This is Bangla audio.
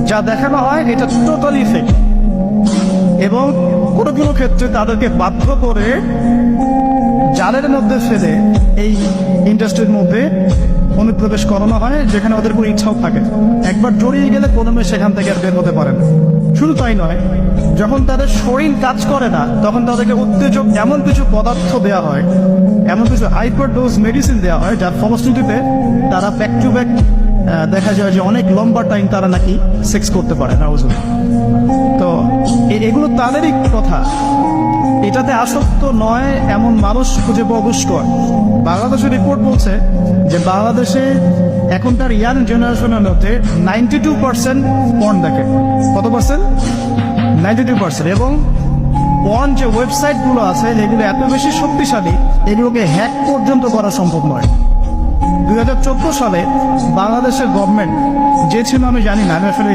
যা দেখানো হয় এটা টোটালি ফেক, এবং কোনো কোনো ক্ষেত্রে তাদেরকে বাধ্য করে জালের মধ্যে ফেলে এই ইন্ডাস্ট্রির মধ্যে অনুপ্রবেশ করানো হয়, যেখানে ওদের কোনো ইচ্ছাও থাকে। একবার জড়িয়ে গেলে কোনো মেয়ে সেখান থেকে আর বের হতে পারে না। শুধু তাই নয়, যখন তাদের শরীর কাজ করে না, তখন তাদেরকে উত্তেজক এমন কিছু পদার্থ দেওয়া হয়, এমন কিছু হাইপার ডোজ মেডিসিন দেওয়া হয়, যার ফলশ্রুতিতে তারা ব্যাক টু ব্যাক দেখা যায় যে অনেক লম্বা টাইম তারা নাকি সেক্স করতে পারে না। তো এগুলো তাদেরই কথা, এটাতে আসক্ত নয় এমন মানুষ খুঁজে পাওয়া দুষ্কর। বাংলাদেশের রিপোর্ট বলছে যে বাংলাদেশে এখনকার ইয়াং জেনারেশনের মধ্যে 92% পর্ন দেখে। কত পার্সেন্ট? 92%। এবং পর্ন যে ওয়েবসাইটগুলো আছে এগুলো এত বেশি শক্তিশালী, এগুলোকে হ্যাক পর্যন্ত করা সম্ভব নয়। 2014 সালে বাংলাদেশের গভর্নমেন্ট যে ছিল আমি জানি না, আমি আসলে